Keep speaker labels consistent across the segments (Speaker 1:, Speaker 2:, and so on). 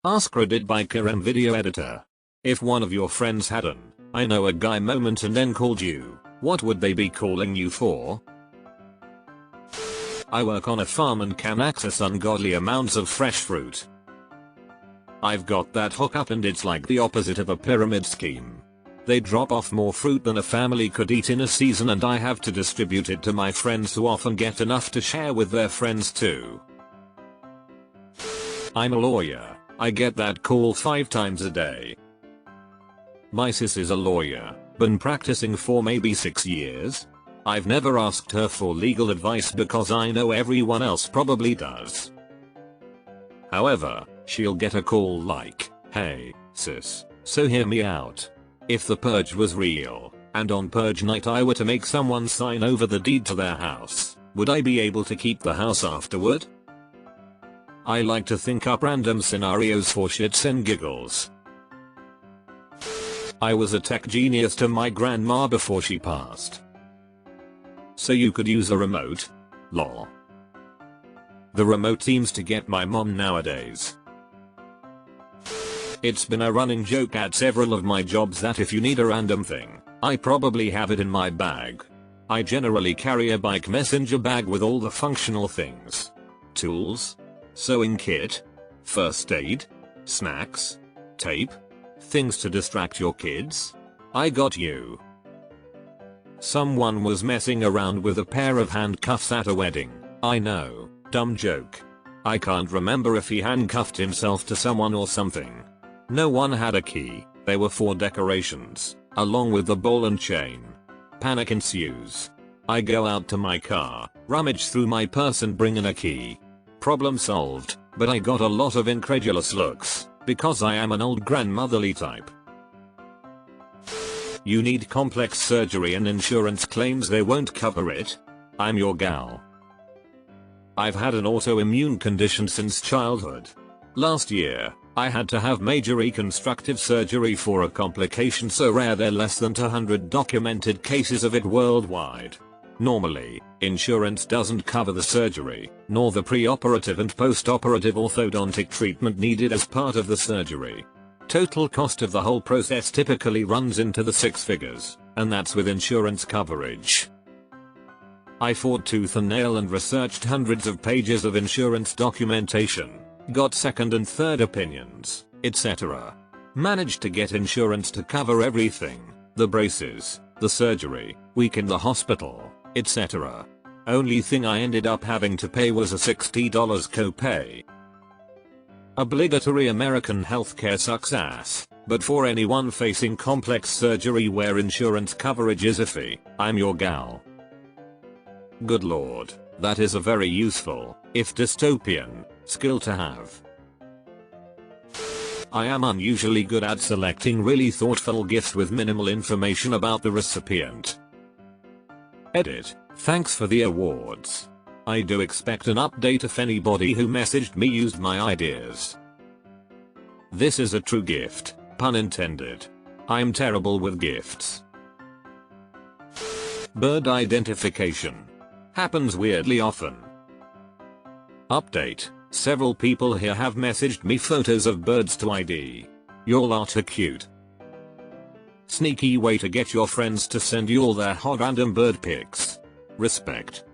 Speaker 1: AskRedd by Karam video editor. If one of your friends had an "I know a guy" moment and then called you, what would they be calling you for? I work on a farm and can access ungodly amounts of fresh fruit. I've got that hookup and it's like the opposite of a pyramid scheme. They drop off more fruit than a family could eat in a season and I have to distribute it to my friends who often get enough to share with their friends too. I'm a lawyer. I get that call 5 times a day. My sis is a lawyer, been practicing for maybe 6 years. I've never asked her for legal advice because I know everyone else probably does. However, she'll get a call like, "Hey, sis, so hear me out. If the purge was real, and on purge night I were to make someone sign over the deed to their house, would I be able to keep the house afterward?" I like to think up random scenarios for shits and giggles. I was a tech genius to my grandma before she passed. So you could use a remote? Lol. The remote seems to get my mom nowadays. It's been a running joke at several of my jobs that if you need a random thing, I probably have it in my bag. I generally carry a bike messenger bag with all the functional things. Tools, sewing kit, first aid, snacks, tape, things to distract your kids. I got you. Someone was messing around with a pair of handcuffs at a wedding. I know, dumb joke. I can't remember if he handcuffed himself to someone or something. No one had a key. They were for decorations, along with the ball and chain. Panic ensues. I go out to my car, rummage through my purse and bring in a key. Problem solved, but I got a lot of incredulous looks, because I am an old grandmotherly type. You need complex surgery and insurance claims they won't cover it? I'm your gal. I've had an autoimmune condition since childhood. Last year, I had to have major reconstructive surgery for a complication so rare there are less than 200 documented cases of it worldwide. Normally, insurance doesn't cover the surgery, nor the pre-operative and post-operative orthodontic treatment needed as part of the surgery. Total cost of the whole process typically runs into the 6 figures, and that's with insurance coverage. I fought tooth and nail and researched hundreds of pages of insurance documentation, got second and third opinions, etc. Managed to get insurance to cover everything: the braces, the surgery, week in the hospital, etc. Only thing I ended up having to pay was a $60 copay. Obligatory American healthcare sucks ass, but for anyone facing complex surgery where insurance coverage is iffy, I'm your gal. Good lord, that is a very useful, if dystopian, skill to have. I am unusually good at selecting really thoughtful gifts with minimal information about the recipient. Edit. Thanks for the awards. I do expect an update if anybody who messaged me used my ideas. This is a true gift, pun intended. I'm terrible with gifts. Bird identification. Happens weirdly often. Update. Several people here have messaged me photos of birds to ID. Y'all are too cute. Sneaky way to get your friends to send you all their hot random bird pics. Respect.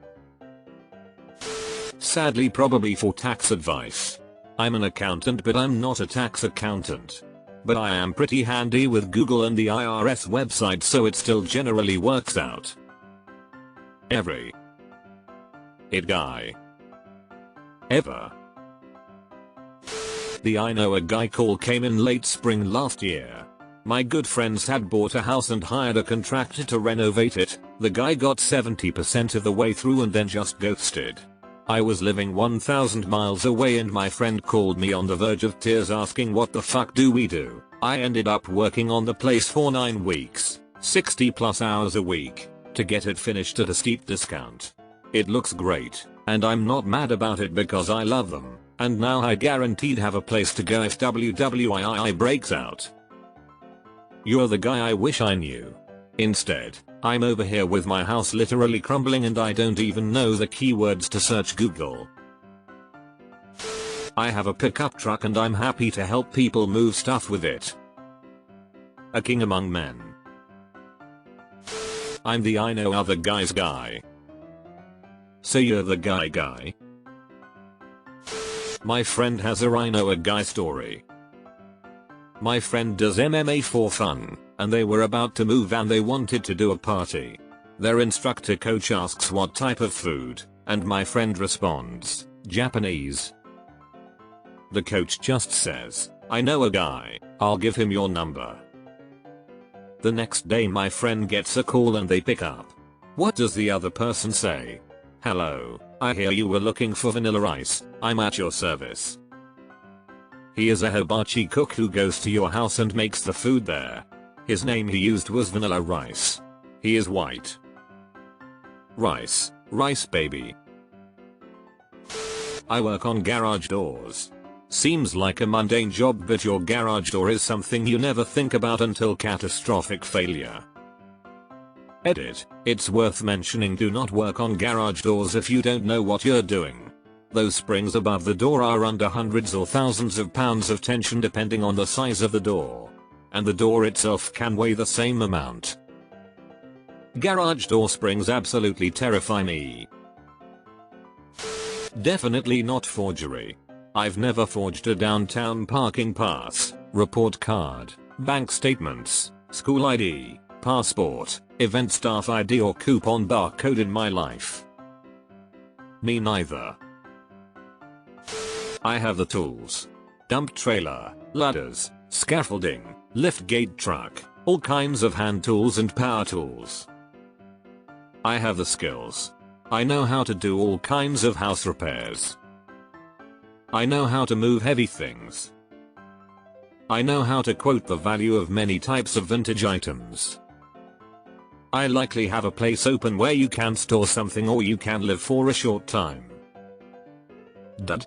Speaker 1: Sadly, probably for tax advice. I'm an accountant but I'm not a tax accountant. But I am pretty handy with Google and the IRS website so it still generally works out. Every it guy ever. The I know a guy call came in late spring last year. My good friends had bought a house and hired a contractor to renovate it. The guy got 70% of the way through and then just ghosted. I was living 1,000 miles away and my friend called me on the verge of tears asking what the fuck do we do. I ended up working on the place for 9 weeks, 60+ hours a week, to get it finished at a steep discount. It looks great, and I'm not mad about it because I love them, and now I guaranteed have a place to go if WWII breaks out. You're the guy I wish I knew. Instead, I'm over here with my house literally crumbling and I don't even know the keywords to search Google. I have a pickup truck and I'm happy to help people move stuff with it. A king among men. I'm the I know other guys guy. So you're the guy? My friend has a I know a guy story. My friend does MMA for fun, and they were about to move and they wanted to do a party. Their instructor coach asks what type of food, and my friend responds, Japanese. The coach just says, I know a guy, I'll give him your number. The next day my friend gets a call and they pick up. What does the other person say? Hello, I hear you were looking for vanilla rice, I'm at your service. He is a hibachi cook who goes to your house and makes the food there. His name he used was vanilla rice. He is white. Rice baby. I work on garage doors. Seems like a mundane job, but your garage door is something you never think about until catastrophic failure. Edit. It's worth mentioning, do not work on garage doors if you don't know what you're doing. Those springs above the door are under hundreds or thousands of pounds of tension depending on the size of the door. And the door itself can weigh the same amount. Garage door springs absolutely terrify me. Definitely not forgery. I've never forged a downtown parking pass, report card, bank statements, school ID, passport, event staff ID or coupon barcode in my life. Me neither. I have the tools. Dump trailer, ladders, scaffolding, lift gate truck, all kinds of hand tools and power tools. I have the skills. I know how to do all kinds of house repairs. I know how to move heavy things. I know how to quote the value of many types of vintage items. I likely have a place open where you can store something or you can live for a short time. Dud.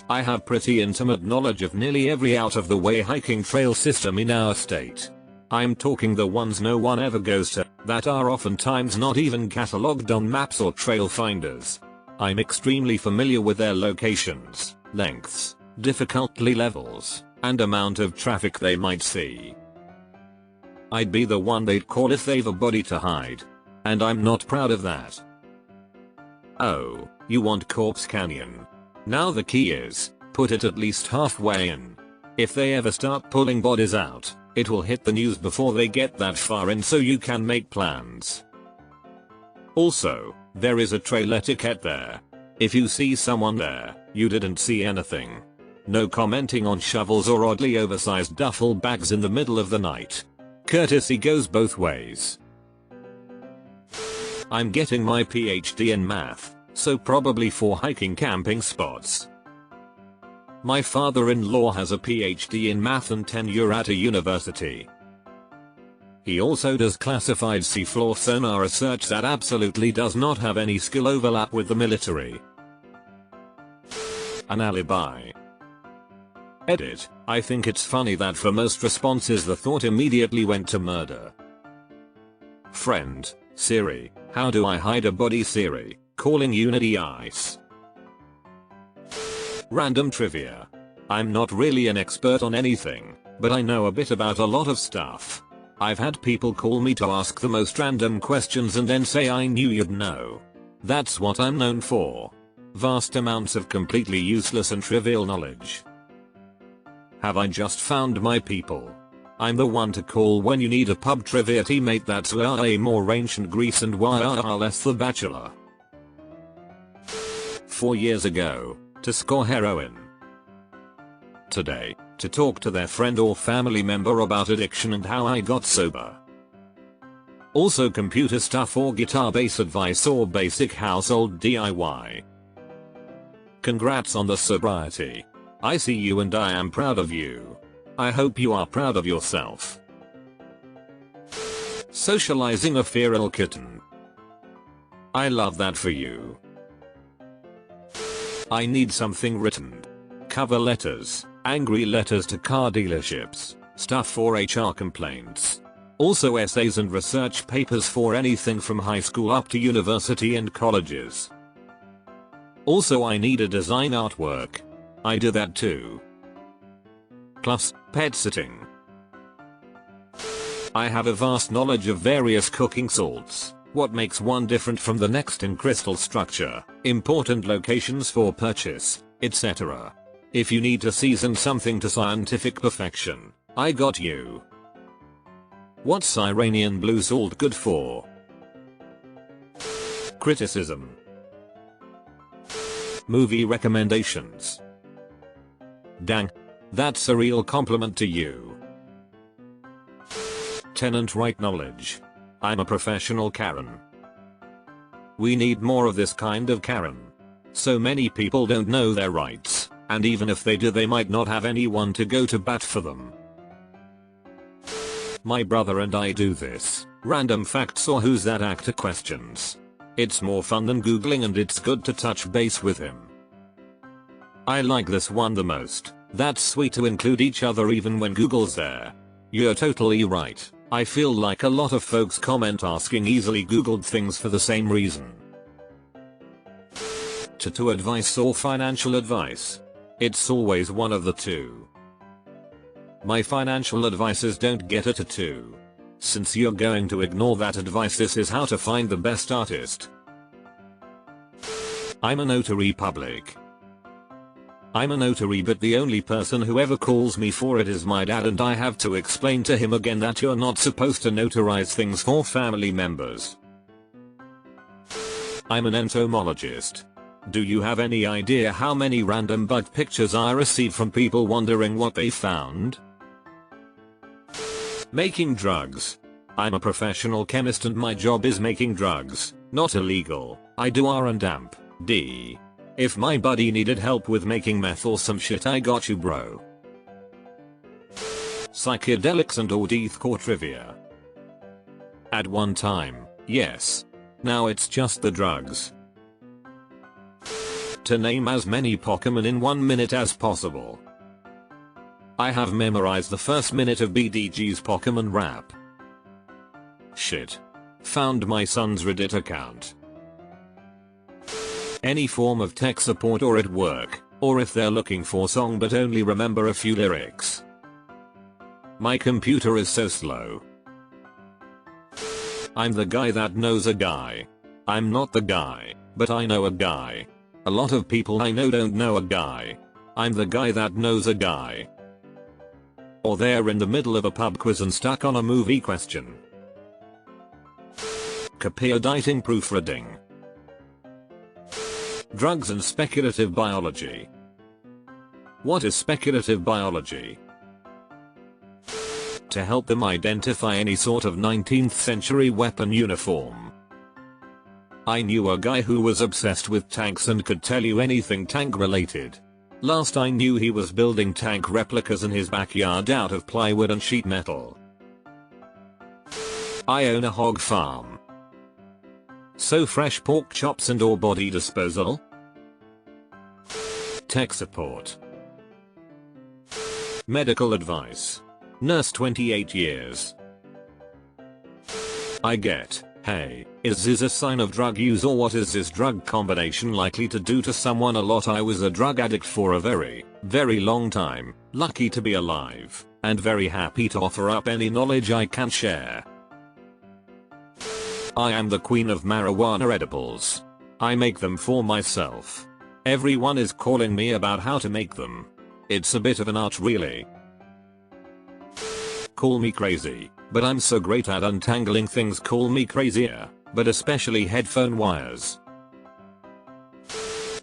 Speaker 1: I have pretty intimate knowledge of nearly every out of the way hiking trail system in our state. I'm talking the ones no one ever goes to, that are oftentimes not even catalogued on maps or trail finders. I'm extremely familiar with their locations, lengths, difficulty levels, and amount of traffic they might see. I'd be the one they'd call if they've a body to hide. And I'm not proud of that. Oh, you want Corpse Canyon? Now the key is, put it at least halfway in. If they ever start pulling bodies out, it will hit the news before they get that far in so you can make plans. Also, there is a trail etiquette there. If you see someone there, you didn't see anything. No commenting on shovels or oddly oversized duffel bags in the middle of the night. Courtesy goes both ways. I'm getting my PhD in math, so probably for hiking camping spots. My father-in-law has a PhD in math and tenure at a university. He also does classified seafloor sonar research that absolutely does not have any skill overlap with the military. An alibi. Edit. I think it's funny that for most responses the thought immediately went to murder. Friend, Siri, how do I hide a body? Siri, calling Unity Ice. Random trivia. I'm not really an expert on anything, but I know a bit about a lot of stuff. I've had people call me to ask the most random questions and then say I knew you'd know. That's what I'm known for. Vast amounts of completely useless and trivial knowledge. Have I just found my people? I'm the one to call when you need a pub trivia teammate that's way more ancient Greece and less The Bachelor. 4 years ago, to score heroin. Today, to talk to their friend or family member about addiction and how I got sober. Also computer stuff or guitar bass advice or basic household DIY. Congrats on the sobriety. I see you and I am proud of you. I hope you are proud of yourself. Socializing a feral kitten. I love that for you. I need something written. Cover letters, angry letters to car dealerships, stuff for HR complaints. Also essays and research papers for anything from high school up to university and colleges. Also I need a design artwork. I do that too. Plus, pet sitting. I have a vast knowledge of various cooking salts, what makes one different from the next in crystal structure, important locations for purchase, etc. If you need to season something to scientific perfection, I got you. What's Iranian blue salt good for? Criticism. Movie recommendations. Dang. That's a real compliment to you. Tenant right knowledge. I'm a professional Karen. We need more of this kind of Karen. So many people don't know their rights, and even if they do they might not have anyone to go to bat for them. My brother and I do this, random facts or who's that actor questions. It's more fun than googling and it's good to touch base with him. I like this one the most. That's sweet to include each other even when Google's there. You're totally right. I feel like a lot of folks comment asking easily googled things for the same reason. To advice or financial advice. It's always one of the two. My financial advice is don't get a tattoo. Since you're going to ignore that advice, this is how to find the best artist. I'm a notary public. I'm a notary, but the only person who ever calls me for it is my dad, and I have to explain to him again that you're not supposed to notarize things for family members. I'm an entomologist. Do you have any idea how many random bug pictures I receive from people wondering what they found? Making drugs. I'm a professional chemist and my job is making drugs, not illegal. I do R&D. If my buddy needed help with making meth or some shit, I got you, bro. Psychedelics and or deathcore trivia. At one time, yes. Now it's just the drugs. To name as many Pokemon in 1 minute as possible. I have memorized the first minute of BDG's Pokemon rap. Shit. Found my son's Reddit account. Any form of tech support or at work, or if they're looking for song but only remember a few lyrics. My computer is so slow. I'm the guy that knows a guy. I'm not the guy, but I know a guy. A lot of people I know don't know a guy. I'm the guy that knows a guy. Or they're in the middle of a pub quiz and stuck on a movie question. Copyediting proofreading. Drugs and speculative biology. What is speculative biology? To help them identify any sort of 19th century weapon uniform. I knew a guy who was obsessed with tanks and could tell you anything tank related. Last I knew he was building tank replicas in his backyard out of plywood and sheet metal. I own a hog farm. So fresh pork chops and or body disposal? Tech support. Medical advice. Nurse 28 years. I get, hey, is this a sign of drug use or what is this drug combination likely to do to someone a lot? I was a drug addict for a very, very long time, lucky to be alive, and very happy to offer up any knowledge I can share. I am the queen of marijuana edibles. I make them for myself. Everyone is calling me about how to make them. It's a bit of an art really. Call me crazy, but I'm so great at untangling things. Call me crazier, but especially headphone wires.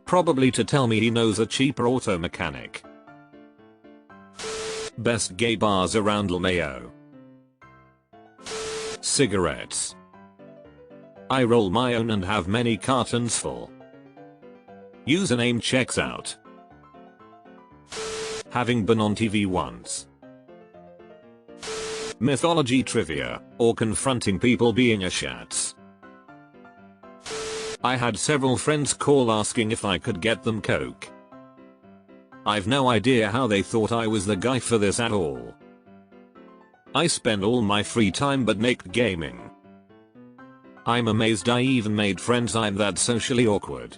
Speaker 1: Probably to tell me he knows a cheaper auto mechanic. Best gay bars around LMAO. Cigarettes. I roll my own and have many cartons full. Username checks out. Having been on TV once. Mythology trivia, or confronting people being a shats. I had several friends call asking if I could get them coke. I've no idea how they thought I was the guy for this at all. I spend all my free time but naked gaming. I'm amazed I even made friends. I'm that socially awkward.